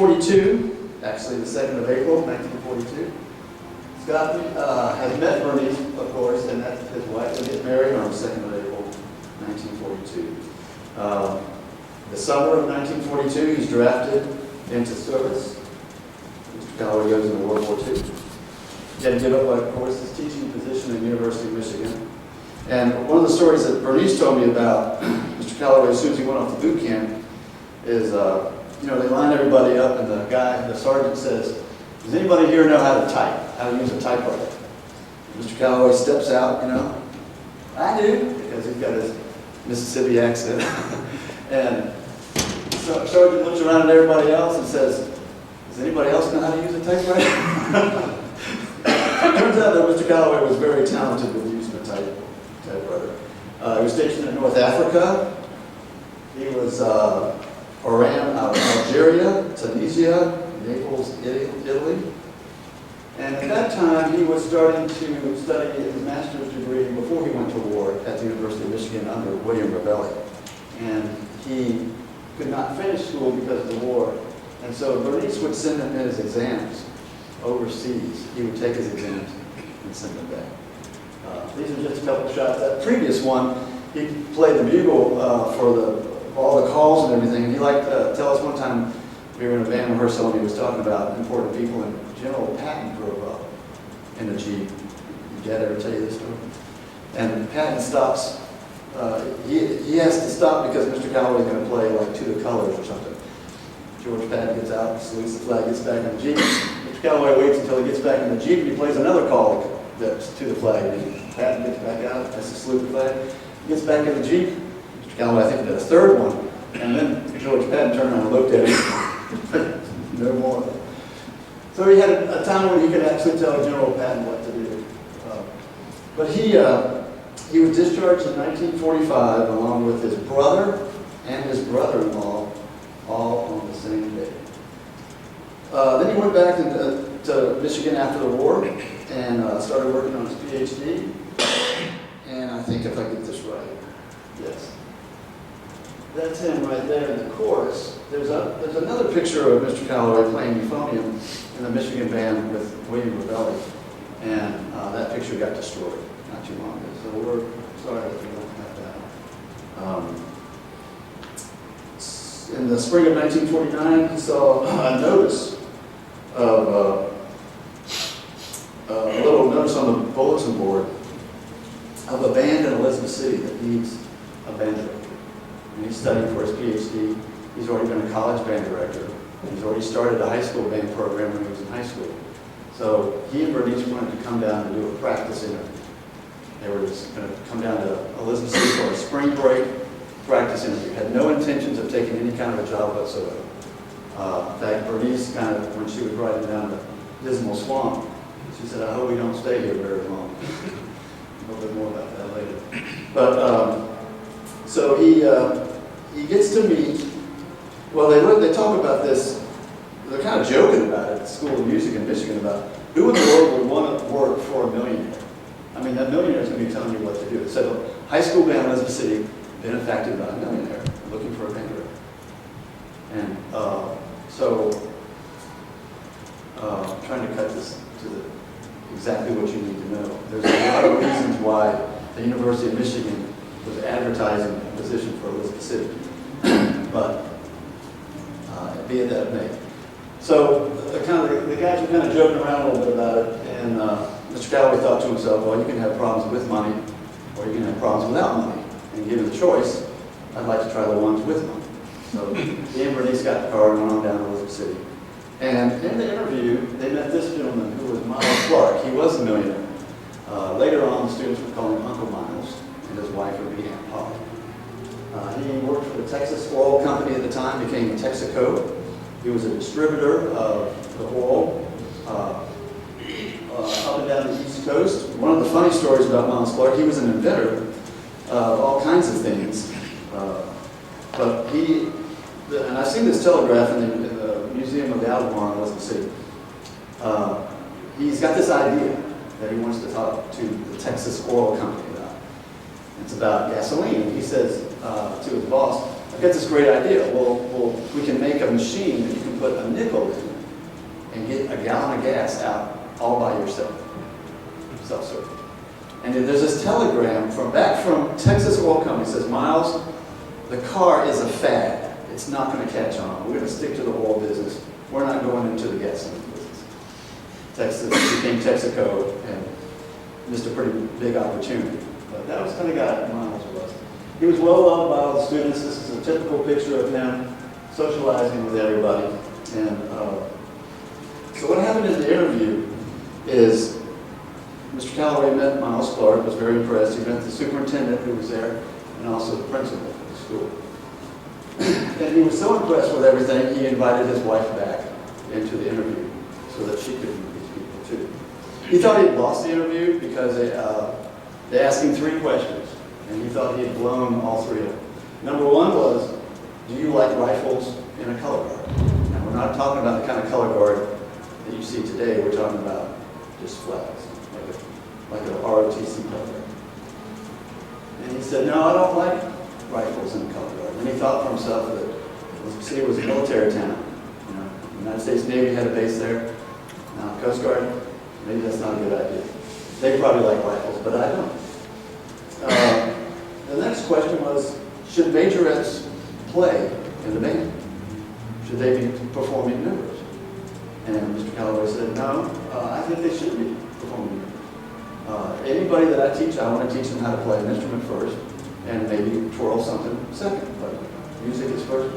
1942, actually the 2nd of April, 1942, Scott has met Bernice, of course, and that's his wife. They get married on the 2nd of April, 1942. The summer of 1942, he's drafted into service. Mr. Callaway goes into World War II. He had to give up, of course, his teaching position at the University of Michigan. And one of the stories that Bernice told me about Mr. Callaway as soon as he went off to boot camp is, they line everybody up, and the sergeant says, "Does anybody here know how to type, how to use a typewriter?" Mr. Callaway steps out, "I do," because he's got his Mississippi accent. And so sergeant looks around at everybody else and says, "Does anybody else know how to use a typewriter?" It turns out that Mr. Callaway was very talented with using a typewriter. He was stationed in North Africa. He was Algeria, Tunisia, Naples, Italy. And at that time, he was starting to study his master's degree before he went to war at the University of Michigan under William Ravelli. And he could not finish school because of the war. And so Bernice would send him his exams overseas. He would take his exams and send them back. These are just a couple of shots. That previous one, he played the bugle for all the calls and everything. And he liked to tell us one time, we were in a band rehearsal and he was talking about important people, and General Patton drove up in a Jeep. Did Dad ever tell you this story? And Patton stops. He has to stop because Mr. Callaway is going to play like To the Colors or something. George Patton gets out, salutes the flag, gets back in the Jeep. Mr. Callaway waits until he gets back in the Jeep and he plays another call that's to the flag. And Patton gets back out, has to salute the flag, gets back in the Jeep. Mr. Callaway, I think, did a third one. And then George Patton turned around and looked at him. No more. So he had a time when he could actually tell General Patton what to do. But he was discharged in 1945 along with his brother and his brother-in-law, all on the same day. Then he went back to Michigan after the war and started working on his PhD. And I think if I get this right, yes. That's him right there in the chorus. There's another picture of Mr. Callaway playing euphonium in the Michigan band with William Ravelli. And that picture got destroyed not too long ago. So we're sorry that we don't have that. In the spring of 1949, he saw a notice of a little notice on the bulletin board of a band in Elizabeth City that needs a band director. And he's studying for his PhD. He's already been a college band director. He's already started a high school band program when he was in high school. So he and Bernice wanted to come down and do a practice interview. They were just going to come down to Elizabeth City for a spring break practice interview. Had no intentions of taking any kind of a job whatsoever. In fact, Bernice kind of, when she was riding down the Dismal Swamp, she said, "I hope we don't stay here very long." A little bit more about that later. But so he gets to meet. Well, they talk about this. They're kind of joking about it at the School of Music in Michigan about who in the world would want to work for a millionaire. I mean, that millionaire is going to be telling you what to do. So, high school band in Elizabeth City, benefacted by a millionaire looking for a band director. And I'm trying to cut this to exactly what you need to know. There's a lot of reasons why the University of Michigan was advertising a position for Elizabeth City. But be it that it may. So the guys were kind of joking around a little bit about it, and Mr. Callaway thought to himself, well, you can have problems with money, or you can have problems without money. And given the choice, I'd like to try the ones with money. So he and Bernice got the car and went on down to Elizabeth City. And in the interview, they met this gentleman who was Miles Clark. He was a millionaire. Later on, the students would call him Uncle Miles, and his wife would be Aunt Polly. He worked for the Texas Oil Company at the time, became a Texaco. He was a distributor of the oil up and down the East Coast. One of the funny stories about Miles Clark, he was an inventor of all kinds of things. But and I've seen this telegraph in the Museum of the Albemarle in Elizabeth City. He's got this idea that he wants to talk to the Texas Oil Company about. It's about gasoline. He says to his boss, I got this great idea. Well, we can make a machine that you can put a nickel in and get a gallon of gas out all by yourself, self-serving. And then there's this telegram back from Texas Oil Company. It says, Miles, the car is a fad. It's not going to catch on. We're going to stick to the oil business. We're not going into the gasoline business. Texas became Texaco and missed a pretty big opportunity. But that was the kind of guy Miles was. He was well loved by all the students. This is a typical picture of him socializing with everybody. And so what happened in the interview is Mr. Callaway met Miles Clark, was very impressed. He met the superintendent who was there and also the principal of the school. And he was so impressed with everything, he invited his wife back into the interview so that she could meet these people too. He thought he'd lost the interview because they asked him 3 questions, and he thought he had blown all 3 of them. Number 1 was, do you like rifles in a color guard? Now, we're not talking about the kind of color guard that you see today. We're talking about just flags, like a ROTC color guard. And he said, no, I don't like rifles in a color guard. And he thought for himself that the city was a military town. You know, the United States Navy had a base there. Now, Coast Guard, maybe that's not a good idea. They probably like rifles, but I don't. The next question was, should majorettes play in the band? Should they be performing numbers? And Mr. Callaway said, no, I think they should be performing numbers. Anybody that I teach, I want to teach them how to play an instrument first, and maybe twirl something second, but music is first.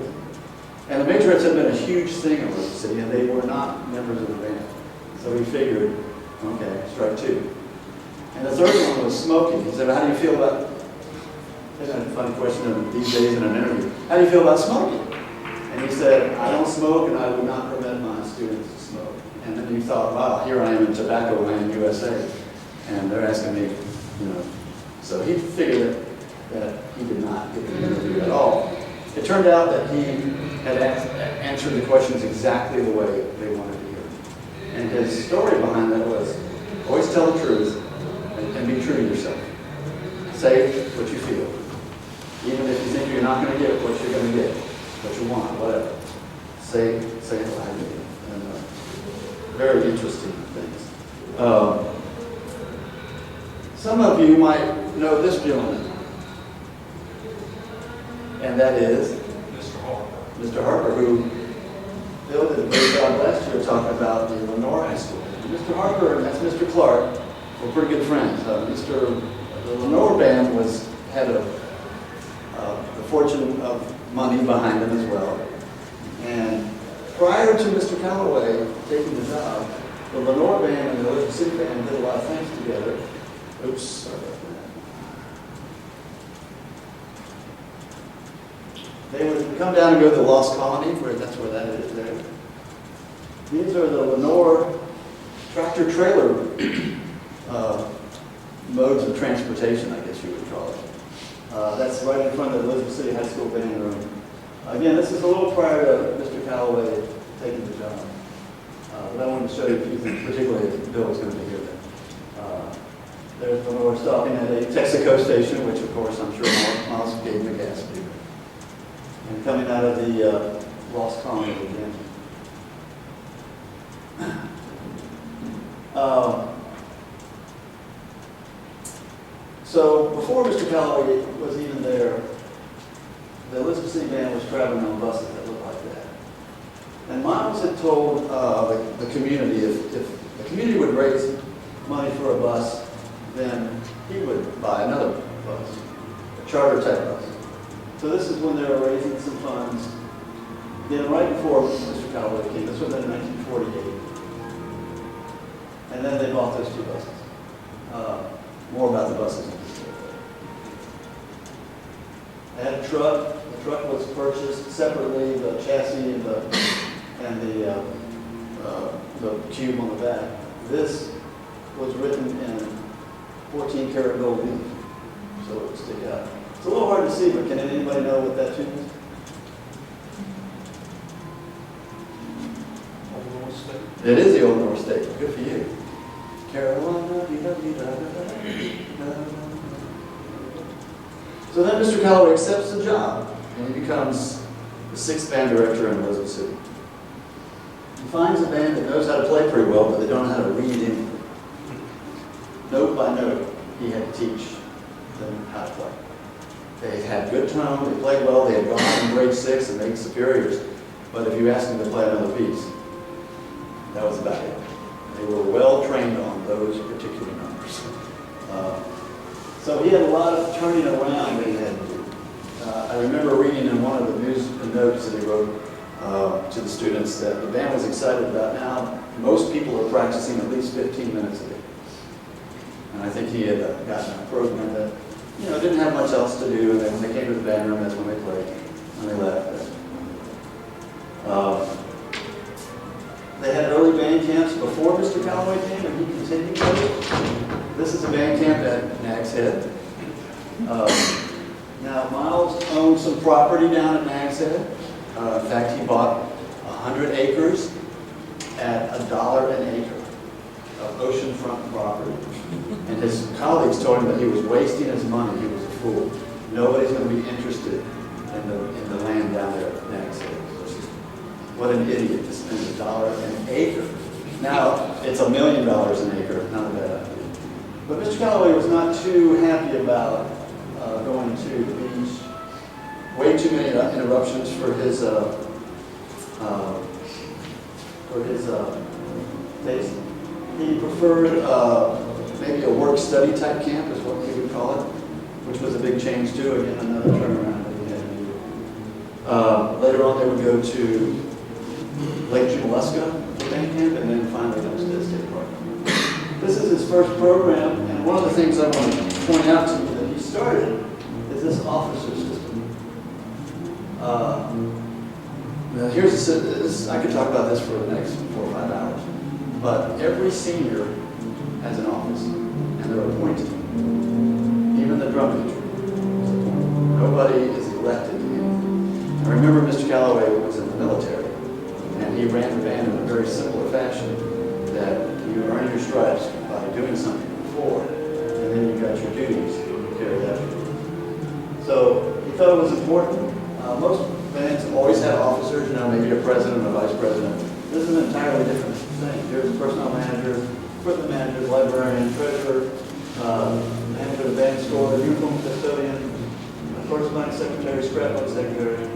And the majorettes had been a huge thing in the city, and they were not members of the band. So he figured, okay, strike 2. And the third one was smoking. He said, how do you feel about, that's a funny question these days in an interview, how do you feel about smoking? And he said, I don't smoke, and I would not permit my students to smoke. And then he thought, wow, here I am in tobacco land, USA, and they're asking me, you know. So he figured that he did not get the interview at all. It turned out that he had answered the questions exactly the way they wanted to hear. And his story behind that was, always tell the truth and be true to yourself. Say what you feel. Even if you think you're not going to get what you're going to get, what you want, whatever. Say it like it. And very interesting things. Some of you might know this gentleman. And that is Mr. Harper. Mr. Harper, who Bill did a great job last year talking about the Lenore High School. And Mr. Harper and that's Mr. Clark were pretty good friends. The Lenore band had the fortune of money behind them as well. And prior to Mr. Callaway taking the job, the Lenore band and the Elizabeth City band did a lot of things together. Oops, sorry about that. They would come down and go to the Lost Colony, that's where that is there. These are the Lenore tractor trailer modes of transportation, I guess you would call it. That's right in front of the Elizabeth City High School band room. Again, this is a little prior to Mr. Callaway taking the job. But I wanted to show you a few things, particularly if Bill was going to be here then. There's Lenore stopping at a Texaco station, which of course I'm sure Miles gave him a gas fee. And coming out of the Lost Colony again. So before Mr. Callaway was even there, the Elizabeth City band was traveling on buses that looked like that. And Miles had told the community if the community would raise money for a bus, then he would buy another bus, a charter type bus. So this is when they were raising some funds. Then right before Mr. Callaway came, this was in 1948. And then they bought those 2 buses. More about the buses. They had a truck. The truck was purchased separately, the chassis and the cube on the back. This was written in 14 karat gold leaf, so it would stick out. It's a little hard to see, but can anybody know what that tune is? Old North State. It is the Old North State. Good for you. Carolina, So then Mr. Callaway accepts the job. and he becomes the 6th band director in Elizabeth City. He finds a band that knows how to play pretty well, but they don't know how to read anything. Note by note, he had to teach them how to play. They had good tone, they played well, they had gone out in grade 6 and made superiors, but if you asked them to play another piece, that was about it. They were well trained on those particular numbers. So he had a lot of turning around that he had to do. I remember reading in one of the news notes that he wrote to the students that the band was excited about now. Most people are practicing at least 15 minutes a day. And I think he had gotten a program that, you know, didn't have much else to do, and then when they came to the band room, that's when they played. When they left. They had early band camps before Mr. Callaway came, and he continued with it. This is a band camp at Nag's Head. Now, Miles owned some property down at Nag's Head. In fact, he bought 100 acres at $1 an acre of oceanfront property. And his colleagues told him that he was wasting his money. He was a fool. Nobody's going to be interested in the land down there at Nag's Head. What an idiot to spend $1 an acre. Now, it's $1 million an acre. Not a bad idea. But Mr. Callaway was not too happy about going to the beach. Way too many interruptions for his taste. He preferred maybe a work-study type camp is what we would call it, which was a big change too. Again, another turnaround that we had to do. Later on, they would go to Lake Junaluska for band camp, and then finally Homestead State Park. This is his first program, and one of the things I want to point out to you that he started is this officer system. Now here's I could talk about this for the next 4 or 5 hours, but every senior has an office, and they're appointed. Even the drum major is appointed. Nobody is elected to anything. I remember Mr. Callaway was in the military, and he ran the band in a very similar fashion, that you earn your stripes by doing something before, and then you got your duties to carry that. So he thought it was important. Most bands always have officers, you know, maybe a president, a vice president. This is an entirely different thing. There's a personnel manager, equipment manager, librarian, treasurer, manager of the band store, uniform custodian, corresponding secretary, scrapbook secretary, a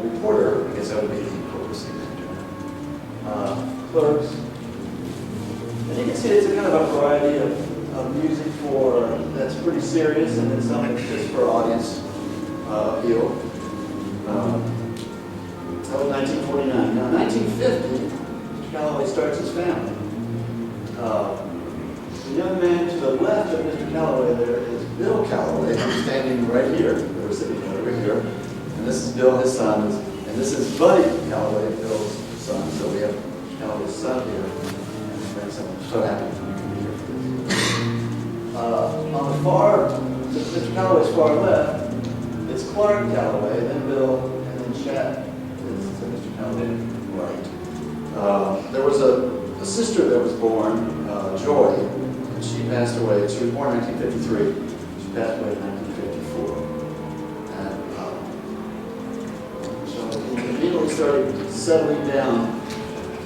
reporter, I guess that would be the corporate manager, clerks. And you can see it's a kind of a variety of music that's pretty serious, and then some that's just for audience appeal. That was 1949. Now, 1950, Mr. Callaway starts his family. The young man to the left of Mr. Callaway there is Bill Callaway, who's standing right here. They were sitting over here. And this is Bill, his son, and this is Buddy Callaway, Bill's son. So we have Mr. Callaway's son here. I'm so happy you can be here for this. On the far, Mr. Callaway's far left, it's Clark Callaway, then Bill, and then Chet is Mr. Callaway right. There was a sister that was born, Joy, and she passed away. She was born in 1953. She passed away in 1954. And so he immediately started settling down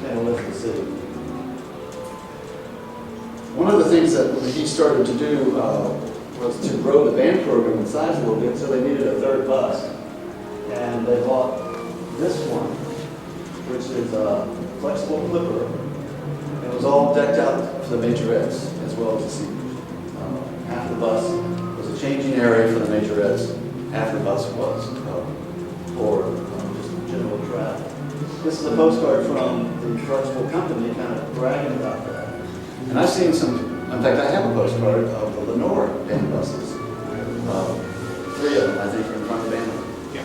in Elizabeth City. One of the things that he started to do was to grow the band program in size a little bit, so they needed a third bus. And they bought this one, which is a flexible clipper. It was all decked out for the majorettes as well as the seniors. Half the bus was a changing area for the majorettes. Half the bus was for just general travel. This is a postcard from the Clarksville company kind of bragging about that. And I've seen some, in fact, I have a postcard of the Lenore band buses. 3 of them, I think, are in front of the band. Yeah.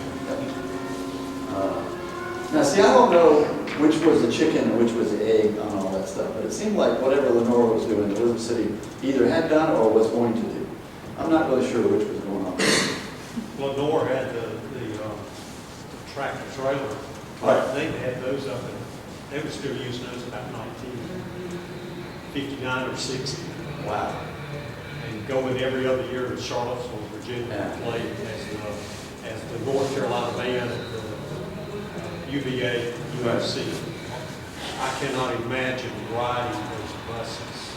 Now, see, I don't know which was the chicken and which was the egg on all that stuff, but it seemed like whatever Lenore was doing, Elizabeth City either had done or was going to do. I'm not really sure which was going on. Lenore had the tractor trailer. Right. They had those up, and they were still using those about 1959 or 60. Wow. And going every other year to Charlottesville, Virginia, Yeah. and played as the North Carolina band at the UVA, USC. I cannot imagine riding those buses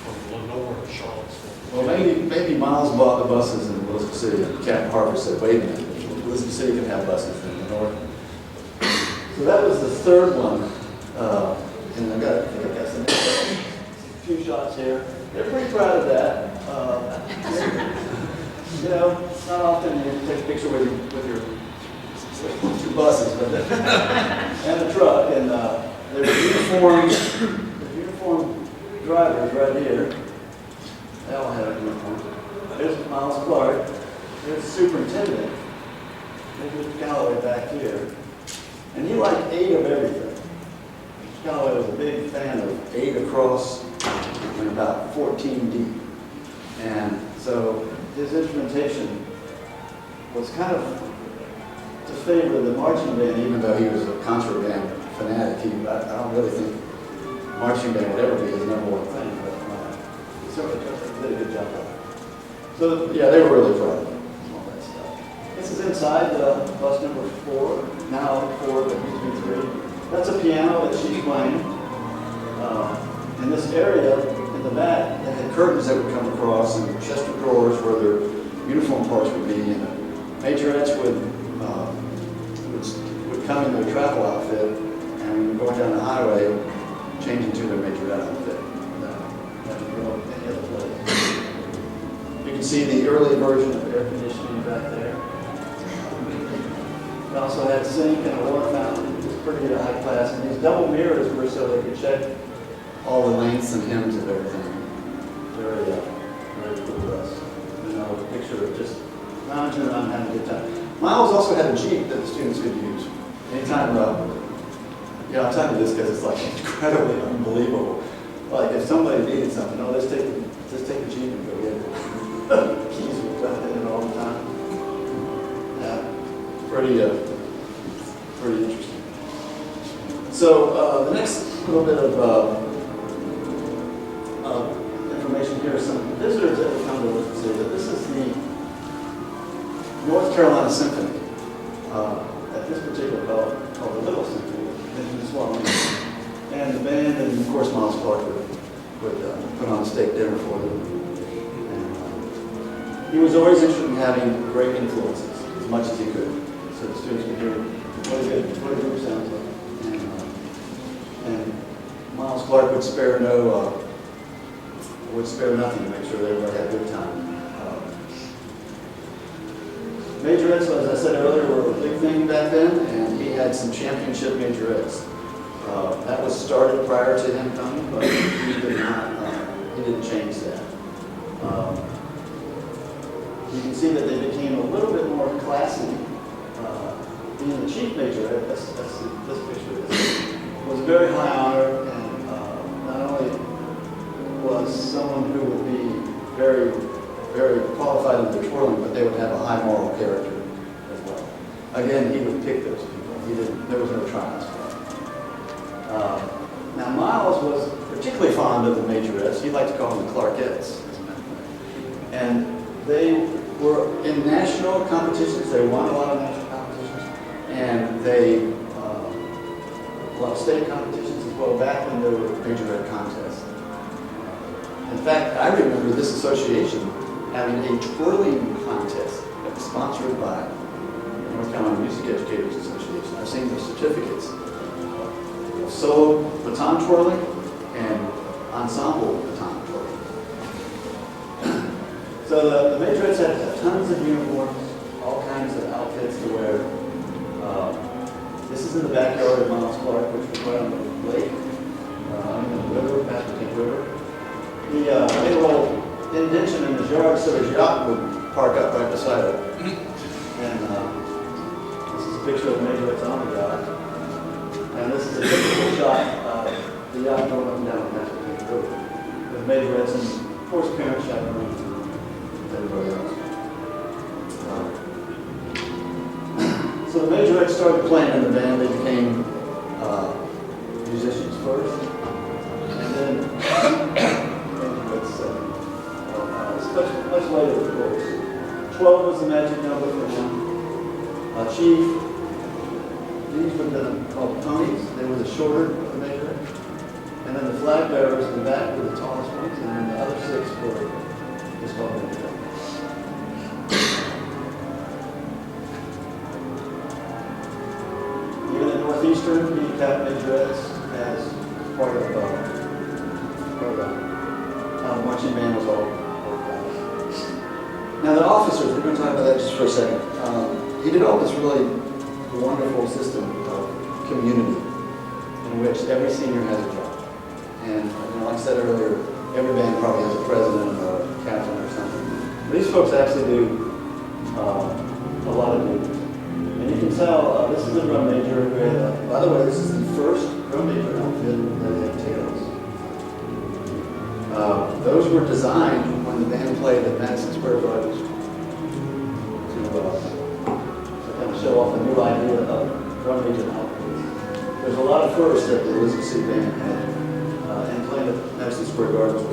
from Lenore to Charlottesville. Well, maybe Miles bought the buses in Elizabeth City, and Captain Harper said, wait a minute, Elizabeth City can have buses in the north. So that was the third one, and I think I've got some a few shots here. They're pretty proud of that. You know, it's not often you take a picture with your two buses, but and the truck, and there were uniformed drivers right here. They all had a uniform. There's Miles Clark. There's the superintendent. There's Mr. Callaway back here. And he liked 8 of everything. Mr. Callaway was a big fan of 8 across and about 14 deep. And so his instrumentation was kind of to favor the marching band, even though he was a concert band fanatic. I don't really think marching band would ever be his #1 thing, but he certainly did a good job of it. So yeah, they were really proud of all that stuff. This is inside bus number 4, now 4, but used to be 3. That's a piano that she's playing. In this area, in the back, they had curtains that would come across and chest of drawers where their uniform parts would be, and the majorettes would come in their travel outfit, and when you're going down the highway, change into their majorette outfit. That would go any other place. You can see the early version of air conditioning back there. It also had a sink and a water fountain. It was pretty high class. And these double mirrors were so they could check all the lengths and hems of everything. Very cool to us. You know, a picture of just lounging around having a good time. Miles also had a Jeep that the students could use. Anytime, I'll tell you this because it's like incredibly unbelievable. Like if somebody needed something, let's take the Jeep and go get it. Keys were left in it all the time. Yeah, pretty interesting. So the next little bit of information here is some visitors that would come to listen to that this is the North Carolina Symphony. At this particular called the Little Symphony, mentioned as well. And the band, and of course Miles Clark would put on a steak dinner for them. And he was always interested in having great influences as much as he could, so the students could hear what a group sounds like. And Miles Clark would spare nothing to make sure everybody had a good time. Majorettes, as I said earlier, were a big thing back then, and he had some championship majorettes. That was started prior to him coming, but he didn't change that. You can see that they became a little bit more classy. Being the chief majorette, this picture was a very high honor, and not only was someone who would be very, very qualified in their twirling, but they would have a high moral character as well. Again, he would pick those people. There was no trials for him. Now, Miles was particularly fond of the majorettes. He liked to call them the Clarkettes, as a matter of fact. And they were in national competitions. They won a lot of national competitions, and they a lot of state competitions as well. Back when there were majorette contests. In fact, I remember this association having a twirling contest that was sponsored by the North Carolina Music Educators Association. I've seen the certificates of solo baton twirling and ensemble baton twirling. So the majorettes had tons of uniforms, all kinds of outfits to wear. This is in the backyard of Miles Clark, which was right on the lake, in the river, Patrick River. He made a little indention in his yard so his yacht would park up right beside it. And this is a picture of the majorettes on the yacht. And this is a typical shot of the yacht going up and down the Patrick River. With majorettes and, of course, parents chaperones and everybody else. So the majorettes started playing in the band. They became musicians first. And then much later, of course. 12 was the magic number for him. Chief, these would have been called ponies. They were the shorter of the major. And then the flag bearers in the back were the tallest ones, and then the other 6 were just called major. Even the Northeastern, being cap majorettes as part of marching band was all guys. Now the officers, we're going to talk about that just for a second. He developed this really wonderful system of community in which every senior has a job. And like I said earlier, every band probably has a president or a captain or something. But these folks actually do a lot of duties. And you can tell, this is the drum major who had, by the way, this is the first drum major outfit that had tails. Those were designed when the band played at Madison Square Garden to kind of show off a new idea of drum major outfits. There's a lot of firsts that the Elizabeth City Band had, and playing at Madison Square Garden was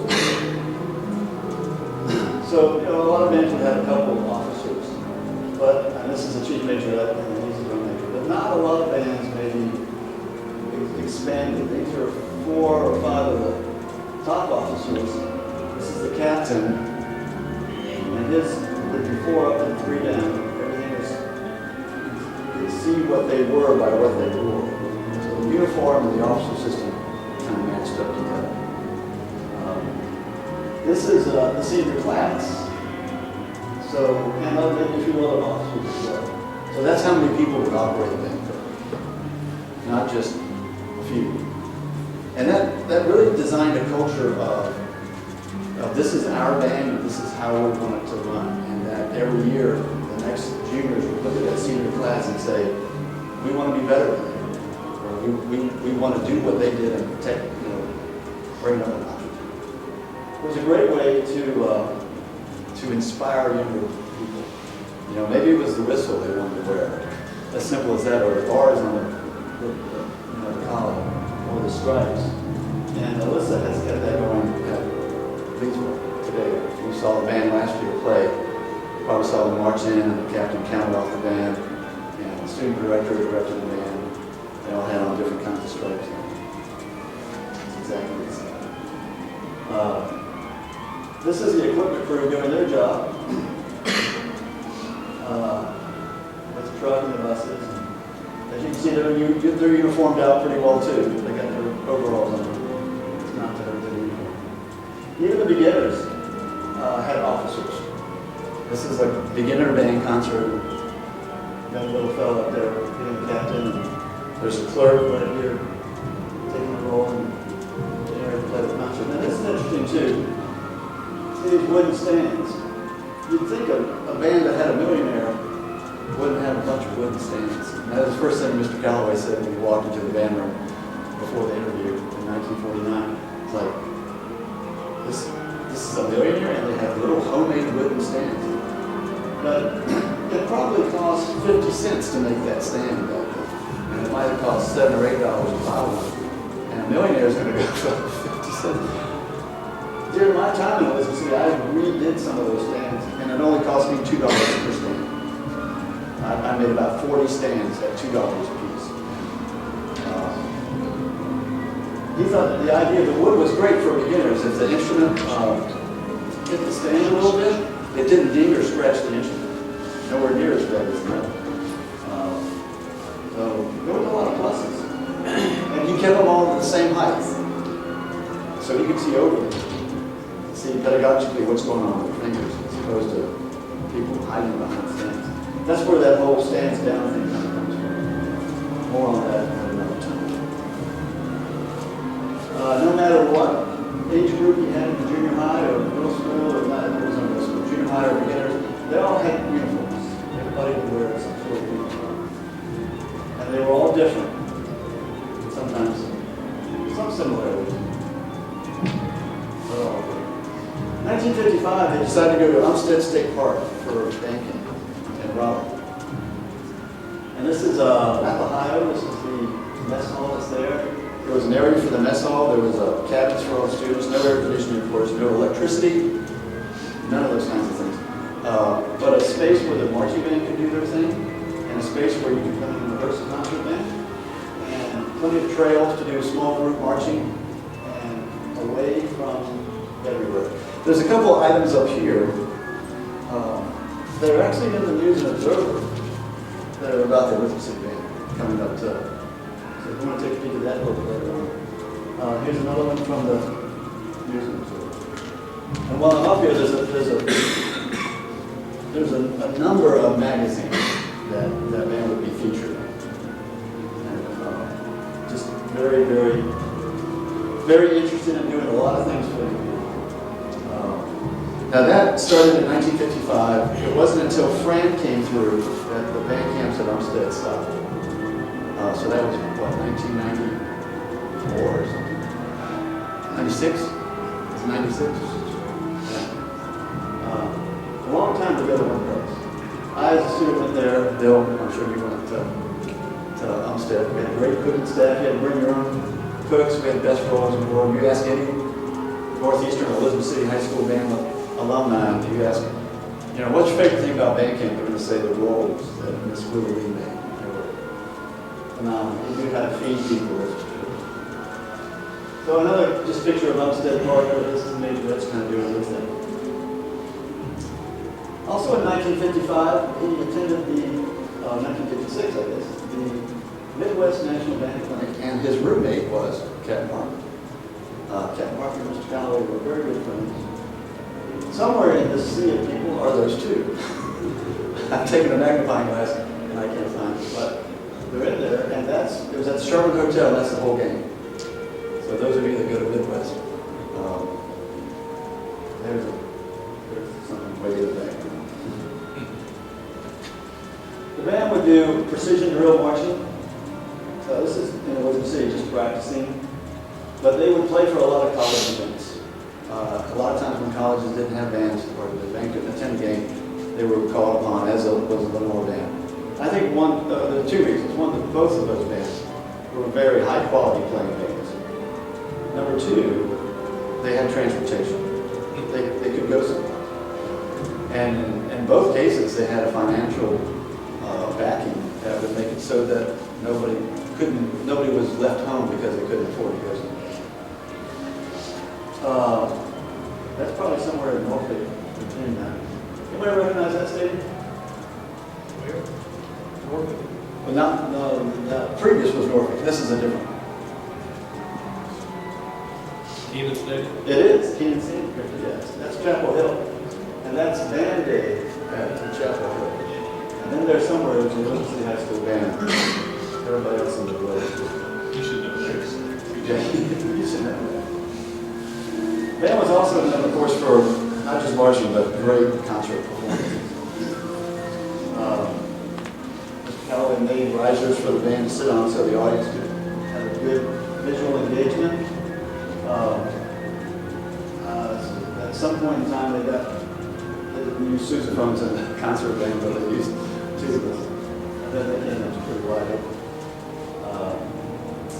so, a lot of bands would have a couple of officers, and this is a chief major and he's a drum major, but not a lot of bands maybe expanded. These are 4 or 5 of the top officers. This is the captain, and his would be 4 up and 3 down. Everything is, you could see what they were by what they wore. So the uniform and the officer system kind of matched up together. This is the senior class. So, and maybe a few other officers as well. So that's how many people would operate a band, not just a few. And that really designed a culture of this is our band and this is how we want it to run. And that every year, the next juniors would look at that senior class and say, we want to be better than them. Or we want to do what they did and bring it up a notch. It was a great way to inspire younger people. Maybe it was the whistle they wanted to wear. As simple as that, or the bars on the collar, or the stripes. And Alyssa has kept that going at Leesburg today. We saw the band last year play. Probably saw them march in, and the captain counted off the band, and the student director directed the band. They all had on different kinds of stripes. It's exactly the same. This is the equipment crew doing their job. With the truck and the buses. As you can see, they're uniformed out pretty well too. They got their overalls on. It's not that they're uniform. Even the beginners had officers. This is a beginner band concert. Got a little fellow up there being the captain. And there's a clerk right here taking the role and getting ready to play the concert. Now this is interesting too. See these wooden stands. You'd think a band that had a millionaire wouldn't have a bunch of wooden stands. And that was the first thing Mr. Callaway said when he walked into the band room before the interview in 1949. It's like, this is a millionaire and they have little homemade wooden stands. But it probably cost 50 cents to make that stand back then. And it might have cost $7 or $8 to buy one. And a millionaire is going to go for 50 cents. During my time in Elizabeth City, I redid some of those stands, and it only cost me $2 per stand. I made about 40 stands at $2 a piece. He thought that the idea of the wood was great for beginners. If the instrument hit the stand a little bit, it didn't ding or scratch the instrument. Nowhere near as bad as metal. So there was a lot of pluses. And he kept them all at the same height. So you could see over them. See pedagogically what's going on with their fingers as opposed to people hiding behind stands. That's where that whole stands down thing kind of comes from. More on that another time. No matter what age group you had in junior high or middle school or not middle school, junior high or beginners, they all had uniforms. Everybody would wear some sort of uniform. And they were all different. Sometimes some similarities. But all different. 1955, they decided to go to Umstead State Park for band camp in Raleigh. And this is Ohio. This is the mess hall that's there. There was an area for the mess hall. There was cabins for all the students. No air conditioning, of course. No electricity. None of those kinds of things. But a space where the marching band could do their thing. and a space where you can come and rehearse a concert band, and plenty of trails to do small group marching, and away from everywhere. There's a couple items up here that are actually in the News and Observer that are about the Elizabeth City Band coming up to. So if you want to take a peek at that a little later on. Here's another one from the News and Observer. And while I'm up here, there's a number of magazines that band would be featured in. And just very, very, very interested in doing a lot of things for the community. Now that started in 1955. It wasn't until Fran came through that the band camps at Umstead stopped. So that was, what, 1994 or something? 96? It's 96? Yeah. A long time to go to one place. I, as a student, went there. Bill, I'm sure you went to Umstead. We had a great cooking staff. You had to bring your own cooks. We had the best rollers in the world. You ask any Northeastern or Elizabeth City High School band alumni, you ask, what's your favorite thing about band camp? They're going to say the rolls that Miss Willie Lee made. They were phenomenal. You knew how to feed people. So another just picture of Umstead Park. This is Major Rich kind of doing this thing. Also in 1955, he attended the 1956, I guess, the Midwest National Band Clinic, and his roommate was Captain Martin. Captain Martin and Mr. Callaway were very good friends. Somewhere in this sea of people are those two. I've taken a magnifying glass and I can't find it, but they're in there, and it was at the Sherman Hotel. That's the whole game. So those of you that go to Midwest, there's something way in the back. The band would do precision drill marching. So this is in Elizabeth City, just practicing. But they would play for a lot of college events. A lot of times when colleges didn't have bands, or the band couldn't attend a game, they were called upon, as was the Lenore band. I think there are two reasons. One, that both of those bands were very high quality playing bands. Number two, they had transportation. They could go somewhere. And in both cases, they had a financial backing that would make it so that nobody was left home because they couldn't afford to go somewhere. That's probably somewhere in Norfolk, Virginia. Anybody recognize that stadium? Where? Norfolk? Well, no, the previous was Norfolk. This is a different one. Keenan Stadium? It is, Keenan Stadium, yes. That's Chapel Hill. And that's Band Day at Chapel Hill. And then there's somewhere there's a Elizabeth City High School band. Everybody else in the world. You should know this. Yeah, you should know that. Band was also known, of course, for not just marching, but great concert performances. Mr. Callaway made risers for the band to sit on so the audience could have a good visual engagement. At some point in time, they didn't use sousaphones in the concert band, but they used tubas. And then they came into pretty wide open.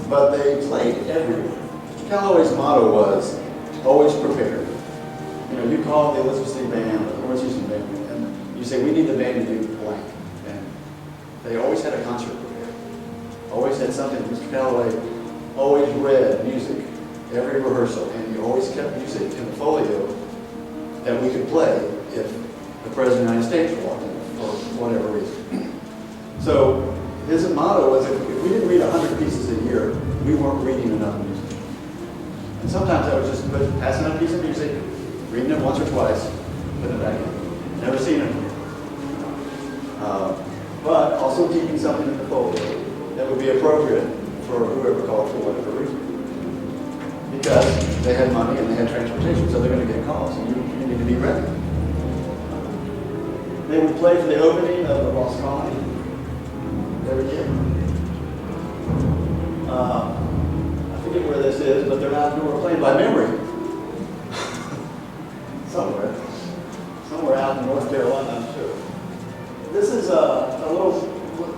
But they played everywhere. Mr. Callaway's motto was, always prepared. You call the Elizabeth City Band, or the Northeastern Band, and you say, we need the band to do blank. And they always had a concert prepared. Always had something. Mr. Callaway always read music every rehearsal, and he always kept music in the folio that we could play if the President of the United States walked in for whatever reason. So his motto was, if we didn't read 100 pieces a year, we weren't reading enough music. And sometimes I would just pass on a piece of music, reading it once or twice, putting it back in. Never seen it. But also keeping something in the folio that would be appropriate for whoever called for whatever reason. Because they had money and they had transportation, so they're going to get calls, and you need to be ready. They would play for the opening of the Lost Colony every year. I forget where this is, but they're outdoor playing by memory. Somewhere out in North Carolina, I'm sure. This is a little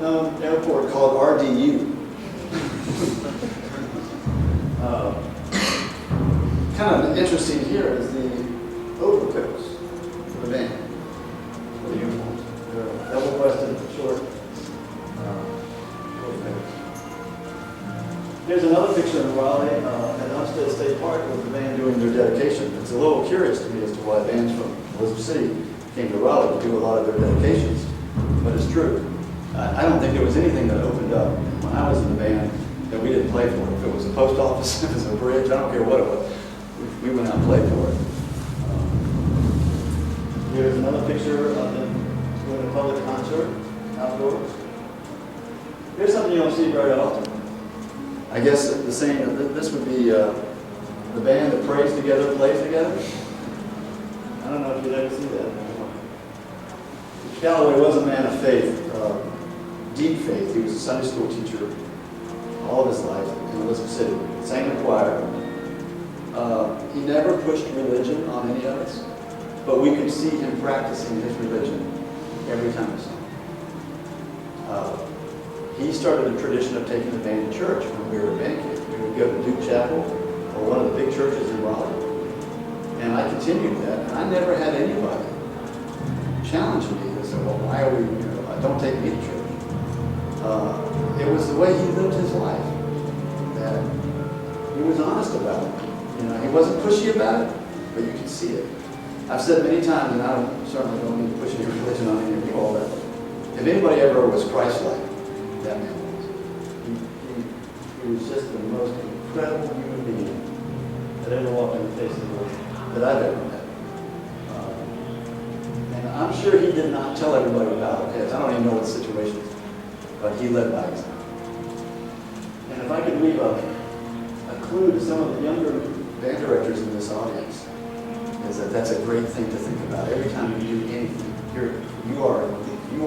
known airport called RDU. Kind of interesting here is the overcoats for the band, for the uniforms. They're double-breasted, short in Raleigh at Umstead State Park with the band doing their dedication. It's a little curious to me as to why bands from Elizabeth City came to Raleigh to do a lot of their dedications, but it's true. I don't think there was anything that opened up when I was in the band that we didn't play for. If it was a post office, if it was a bridge, I don't care what it was, we went out and played for it. Here's another picture of them doing a public concert outdoors. Here's something you don't see very often. I guess the same, this would be the band that prays together, plays together. I don't know if you'd ever see that. Callaway was a man of faith, deep faith. He was a Sunday school teacher all of his life in Elizabeth City. Sang in the choir. He never pushed religion on any of us, but we could see him practicing his religion every time we saw him. He started a tradition of taking the band to church when we were a band kid. We would go to Duke Chapel or one of the big churches in Raleigh. And I continued that. And I never had anybody challenge me and say, well, why are we, don't take me to church. It was the way he lived his life. That he was honest about it. He wasn't pushy about it, but you could see it. I've said many times, and I certainly don't need to push any religion on any of you all, that if anybody ever was Christ-like, that man was. He was just the most incredible human being that ever walked in the face of the world that I've ever met. And I'm sure he did not tell everybody about it. I don't even know what the situation is, but he led by example. And if I could leave a clue to some of the younger band directors in this audience, is that that's a great thing to think about. Every time you do anything, you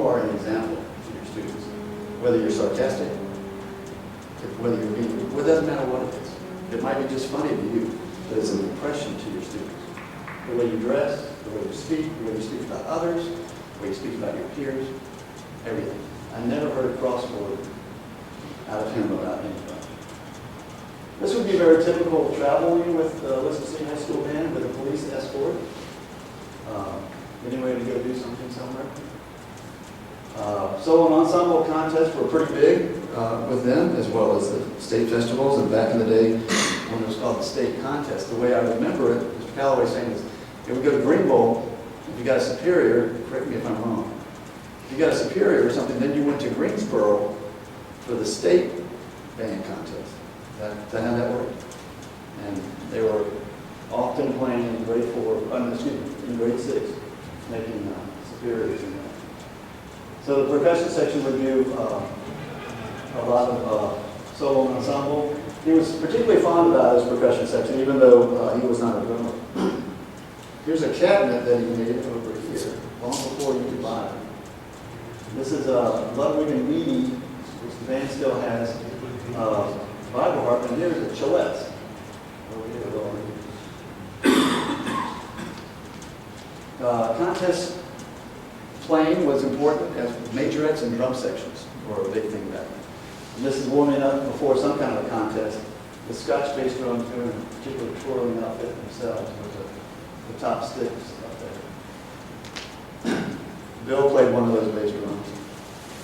are an example to your students. Whether you're sarcastic, whether you're being, well, it doesn't matter what it is. It might be just funny to you, but it's an impression to your students. The way you dress, the way you speak, the way you speak about others, the way you speak about your peers, everything. I never heard a crossword out of him about anybody. This would be a very typical traveling with Elizabeth City High School band with a police escort. Getting ready to go do something somewhere. Solo and ensemble contests were pretty big with them, as well as the state festivals. And back in the day, when it was called the state contest, the way I remember it, Mr. Callaway saying this, if we go to Green Bowl, if you got a superior, correct me if I'm wrong, if you got a superior or something, then you went to Greensboro for the state band contest. Is that how that worked? And they were often playing in grade 4, in grade 6, making superiors in that. So the percussion section would do a lot of solo and ensemble. He was particularly fond about his percussion section, even though he was not a drummer. Here's a cabinet that he made over here, long before you could buy it. This is Ludwig and Weedy, which the band still has. Bible harp, and here's a Chilets. Contest playing was important, as majorettes and drum sections were a big thing back then. And this is warming up before some kind of a contest. The Scotch bass drums doing a particular twirling outfit themselves with the top sticks up there. Bill played one of those bass drums,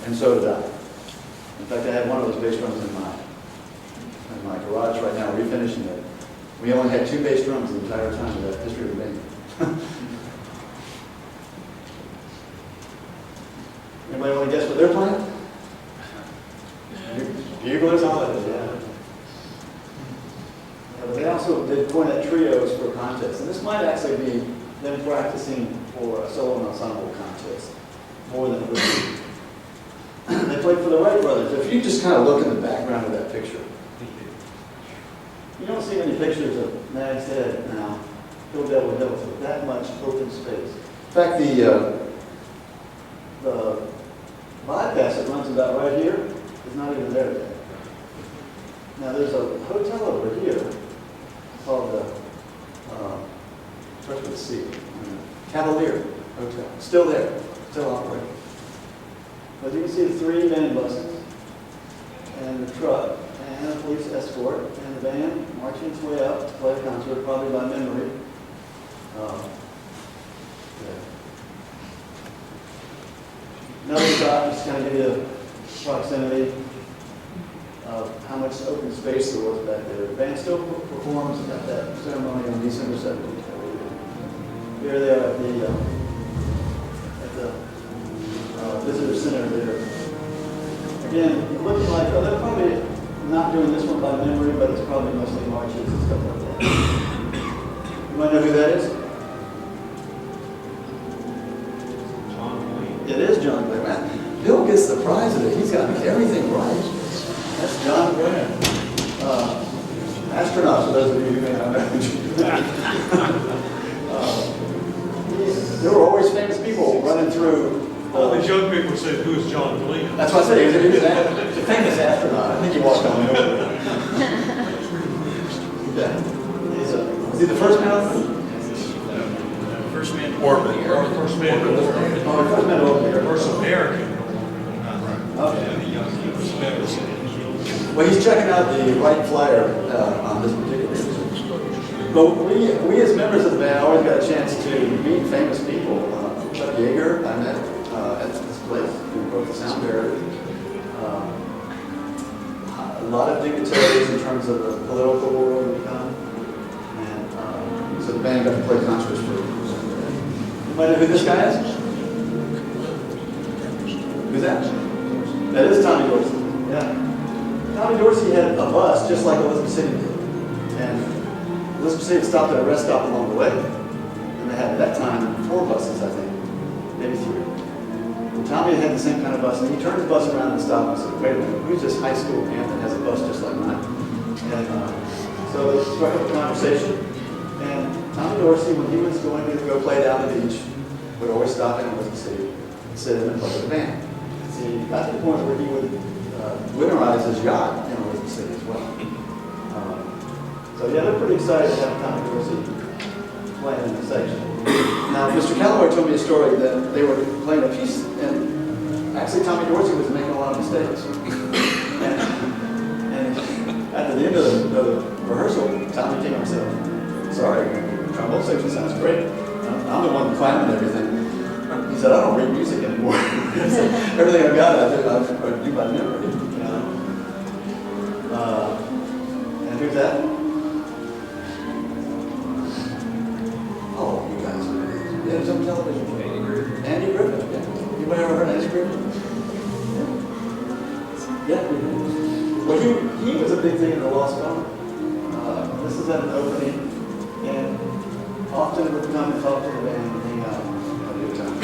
and so did I. In fact, I had one of those bass drums in my garage right now, refinishing it. We only had 2 bass drums the entire time of that history of the band. Anybody want to guess what they're playing? Buglers, yeah. But they also did cornet trios for contests, and this might actually be them practicing for a solo and ensemble contest more than it would be. They played for the Wright brothers. If you just kind of look in the background of that picture, you don't see many pictures of Nag's Head now, Hill Devil Hills, with that much open space. In fact, the bypass that runs about right here is not even there yet. Now there's a hotel over here called the, starts with a C, Cavalier Hotel. Still there, still operating. But you can see the 3 minibuses and the truck and a police escort and the band marching its way up to play a concert, probably by memory. Another shot, just kind of give you the proximity. of how much open space there was back there. The band still performs at that ceremony on December 17th. Here they are at the visitor center there. Again, looking like, oh, they're probably not doing this one by memory, but it's probably mostly marches and stuff like that. You might know who that is? John Wayne. It is John Glenn. Man, Bill gets the prize of it. He's got everything right. That's John Glenn. Astronaut, for those of you who may not know. There were always famous people running through. All these young people said, "Who is John Glenn?" That's what I said. He was a famous astronaut. I think he walked on over. Yeah. Is he the first man? First man to Orbit. First man to Oh, the first man over here. First American. Okay. The young people never said. Well, he's checking out the right flyer on this particular issue. But we as members of the band always got a chance to meet famous people. Chuck Yeager, I met at this place. We broke the sound barrier. A lot of dignitaries in terms of the political world we come. And so the band got to play concerts for. You might know who this guy is? Who's that? That is Tommy Dorsey. Yeah. Tommy Dorsey had a bus just like Elizabeth City did. And Elizabeth City stopped at a rest stop along the way. And they had at that time 4 buses, I think. Maybe 3. And Tommy had the same kind of bus, and he turned the bus around and stopped and said, wait a minute, who's this high school camp that has a bus just like mine? And so they struck up a conversation. And Tommy Dorsey, when he was going to go play down the beach, would always stop in Elizabeth City and sit in and play with the band. So he got to the point where he would winterize his yacht in Elizabeth City as well. So yeah, they're pretty excited to have Tommy Dorsey playing in the section. Now, Mr. Callaway told me a story that they were playing a piece, and actually Tommy Dorsey was making a lot of mistakes. And at the end of the rehearsal, Tommy came up and said, sorry, your trombone section sounds great. I'm the one climbing everything. He said, I don't read music anymore. Everything I've got, I do by memory. You know? And who's that? Oh, you guys. Yeah, it's on television. Andy Griffith. Yeah. Anybody ever heard of Andy Griffith? Yeah. Well, he was a big thing in the Lost Bar. This is at an opening, and often would come and talk to the band and hang out. Have a good time.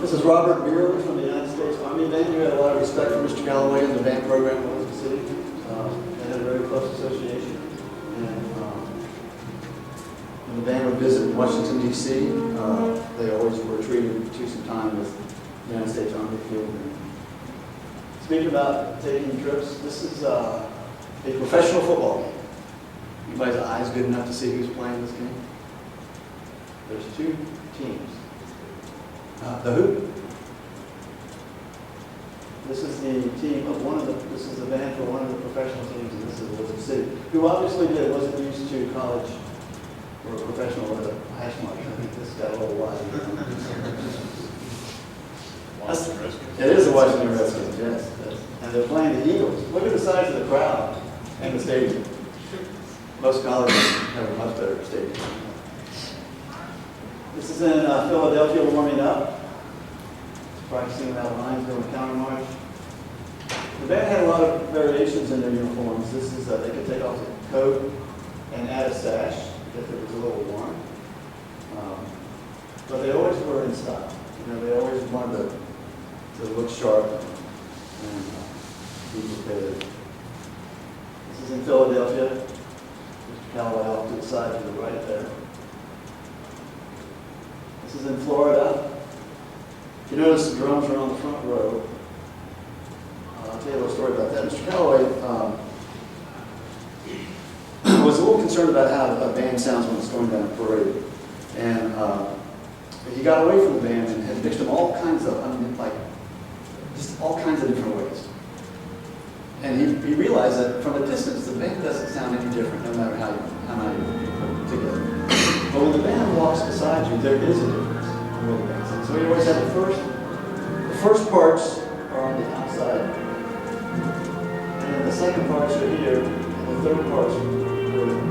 This is Robert Beerler from the United States Army Band. You had a lot of respect for Mr. Callaway in the band program in Elizabeth City. They had a very close association. And when the band would visit Washington, D.C., they always were treated to some time with the United States Army Field. Speaking about taking trips, this is a professional football game. Anybody's eyes good enough to see who's playing this game? There's 2 teams. The who? This is the team of this is the band for one of the professional teams, and this is Elizabeth City, who obviously wasn't used to college or professional with a hash mark. I think this got a little wide. It is the Washington Redskins, yes. And they're playing the Eagles. Look at the size of the crowd and the stadium. Most colleges have a much better stadium. This is in Philadelphia warming up. Practicing without lines during counter march. The band had a lot of variations in their uniforms. This is they could take off the coat and add a sash if it was a little warm. But they always were in style. You know, they always wanted to look sharp and be prepared. This is in Philadelphia. Mr. Callaway off to the side to the right there. This is in Florida. You notice the drums are on the front row. I'll tell you a little story about that. Mr. Callaway was a little concerned about how a band sounds when it's going down a parade. And he got away from the band and had mixed them all kinds of, just all kinds of different ways. And he realized that from a distance, the band doesn't sound any different, no matter how you put them together. But when the band walks beside you, there is a difference in what the band sounds. So he always had the first first parts are on the outside, and then the second parts are here, and the third parts are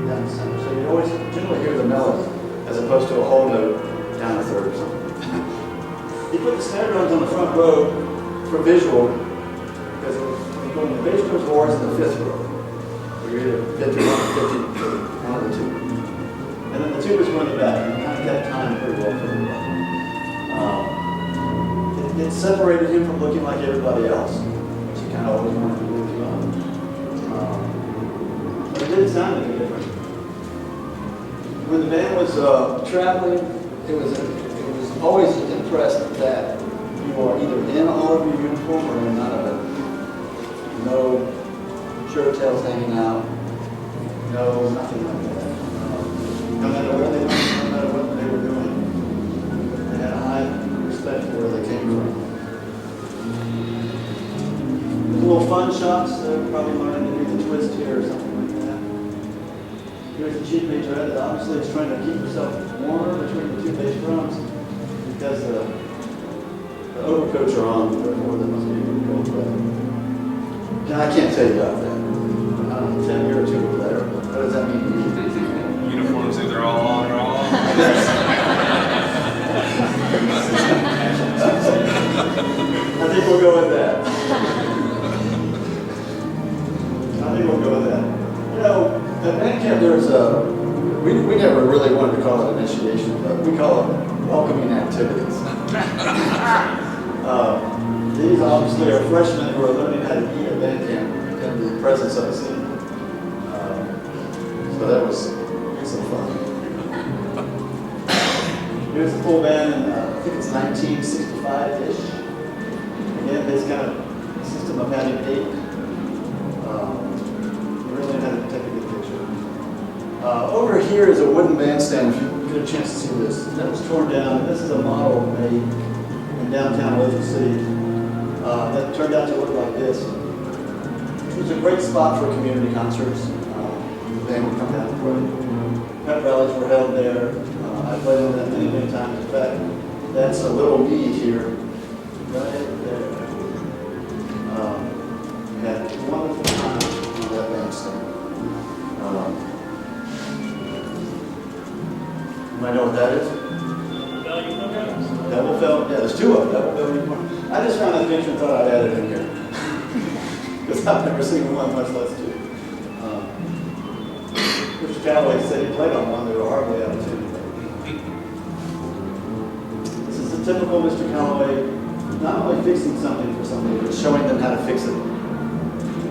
down the center. So you always generally hear the melody, as opposed to a whole note down a third or something. He put the snare drums on the front row for visual, because when you go in the bass drums were always in the fifth row. You're either 51 or 50, one of the two. And then the tubas were in the back, and you kind of kept time pretty well for everybody. It separated him from looking like everybody else, which he kind of always wanted to do as well. But it didn't sound any different. When the band was traveling, it was always impressed that you are either in all of your uniform or in none of it. No shirt tails hanging out, no, nothing like that. No matter where they went, no matter what they were doing, they had a high respect for where they came from. There's little fun shots, they're probably learning to do the twist here or something like that. Here's the chief majorette that obviously is trying to keep herself warmer between the two bass drums because the overcoats are on, therefore there must be a good cold weather. And I can't tell you about that. 10 year or two later, what does that mean? Uniforms either all on or all off. I think we'll go with that. You know, at band camp there's we never really wanted to call it initiation, but we call it welcoming activities. These obviously are freshmen who are learning how to eat at band camp in the presence of a senior. So that was some fun. Here's the full band in, I think it's 1965-ish. Again, this kind of system of having 8. You really had to take a good picture. Over here is a wooden bandstand, if you get a chance to see this. That was torn down. This is a model made in downtown Ocean City that turned out to look like this. It was a great spot for community concerts. The band would come down and play. Pep rallies were held there. I played on that many, many times. In fact, that's a little me here, right there. We had a wonderful time on that bandstand. You might know what that is? Double bell, yeah, there's 2 of them, double bell uniform. I just found that picture and thought I'd add it in here. Because I've never seen one, much less 2. Mr. Callaway said he played on one, they were hardly out of tune. This is a typical Mr. Callaway, not only fixing something for somebody, but showing them how to fix it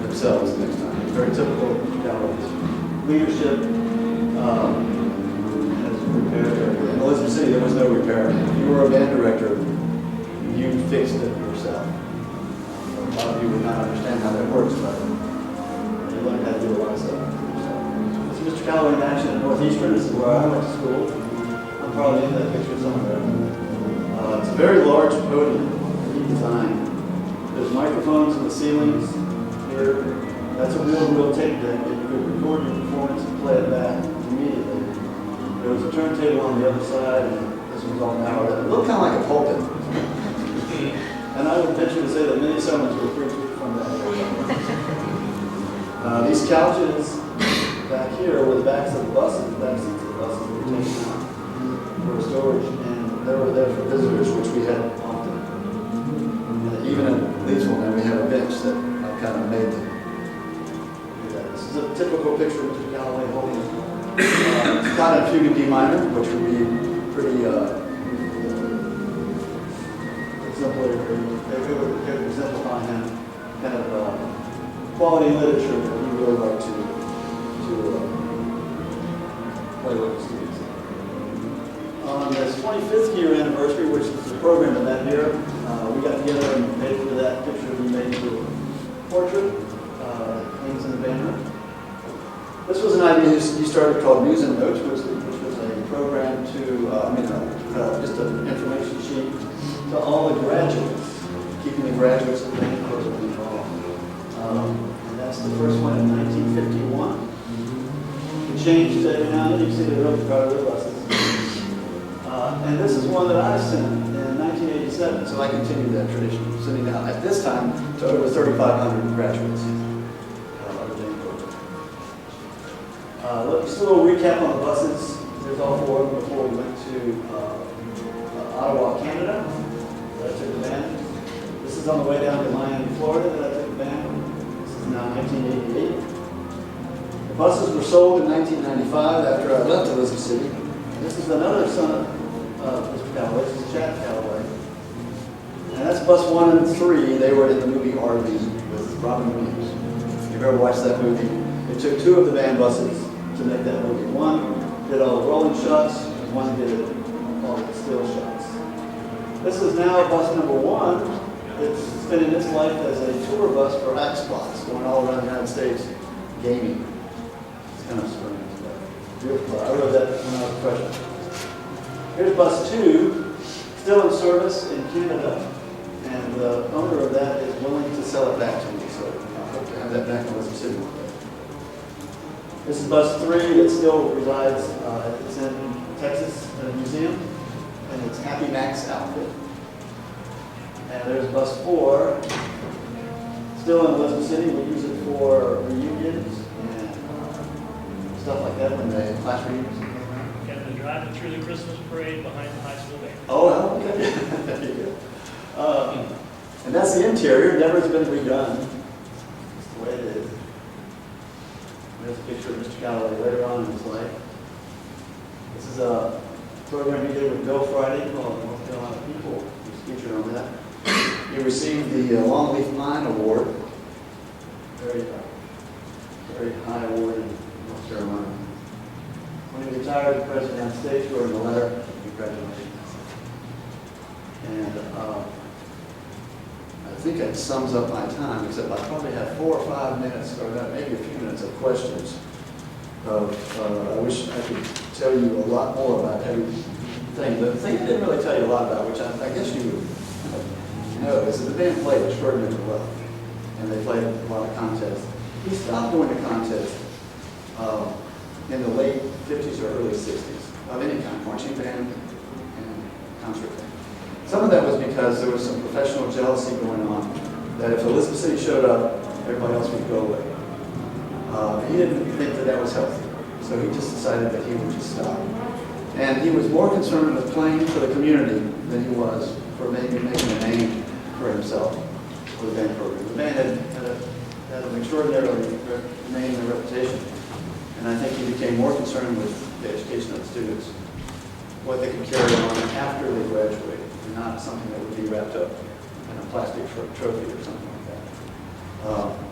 themselves next time. Very typical Mr. Callaway's leadership. As a repair. In Elizabeth City, there was no repair. If you were a band director, you fixed it yourself. A lot of you would not understand how that works, but you learn how to do a lot of stuff. Mr. Callaway in action at Northeastern. This is where I went to school. I'm probably in that picture somewhere. It's a very large podium that he designed. There's microphones in the ceilings here. That's a wheel tape deck that you could record your performance and play it back immediately. There was a turntable on the other side, and this was all powered up. It looked kind of like a pulpit. And I would venture to say that many sermons were preached from that area. These couches back here were the backs of the buses, the back seats of the buses that were taken out for storage, and they were there for visitors, which we had often. And even in Leesville now, we have a bench that I've kind of made to do that. This is a typical picture of Mr. Callaway holding Scott and Fugue in D minor, which would be pretty exemplary. It would exemplify him, kind of quality literature that he really liked to play with the students. On this 25th year anniversary, which is the program of that year, we got together and paid for that picture we made into a portrait that hangs in the band room. This was an idea he started called News and Notes, which was a program to, just an information sheet to all the graduates, keeping the graduates of the band program involved. And that's the first one in 1951. It changed every now and then. You can see the real car buses. And this is one that I sent in 1986 1987. So I continued that tradition, sending out at this time to over 3,500 graduates of the band program. Just a little recap on the buses. There's all four of them before we went to Ottawa, Canada. That I took the band. This is on the way down to Miami, Florida. That I took the band. This is now 1988. The buses were sold in 1995 after I left Elizabeth City. And this is another son of Mr. Callaway. This is Chad Callaway. And that's bus 1 and 3. They were in the movie RV with Robin Williams. If you've ever watched that movie, they took 2 of the band buses to make that movie. One did all the rolling shots, and one did all the still shots. This is now bus number 1. It's spending its life as a tour bus for hack spots, going all around the United States, gaming. It's kind of strange. Beautiful. I wrote that when I was a freshman. Here's bus 2, still in service in Canada, and the owner of that is willing to sell it back to me, so I hope to have that back in Elizabeth City. This is bus 3 that still resides, it's in Texas at a museum, and it's Happy Mac's outfit. And there's bus 4, still in Elizabeth City. We use it for reunions and stuff like that when the class reunions. And the drive through the Christmas parade behind the high school band. Oh, well, okay. There you go. And that's the interior. Never has been redone. It's the way it is. There's a picture of Mr. Callaway later on in his life. This is a program he did with Bill Friday called North Carolina People. He's featured on that. He received the Longleaf Pine Award. Very high award in North Carolina. When he retired, the president on stage wrote him a letter. Congratulations. And I think that sums up my time, except I probably have 4 or 5 minutes, or maybe a few minutes of questions. I wish I could tell you a lot more about everything. The thing I didn't really tell you a lot about, which I guess you would know, is that the band played extraordinarily well. And they played a lot of contests. He stopped going to contests in the late 50s or early 60s, of any kind, marching band and concert band. Some of that was because there was some professional jealousy going on, that if Elizabeth City showed up, everybody else would go away. He didn't think that that was healthy, so he just decided that he would just stop. And he was more concerned with playing for the community than he was for maybe making a name for himself for the band program. The band had an extraordinarily name and reputation, and I think he became more concerned with the education of the students, what they could carry on after they graduate, and not something that would be wrapped up in a plastic trophy or something like that.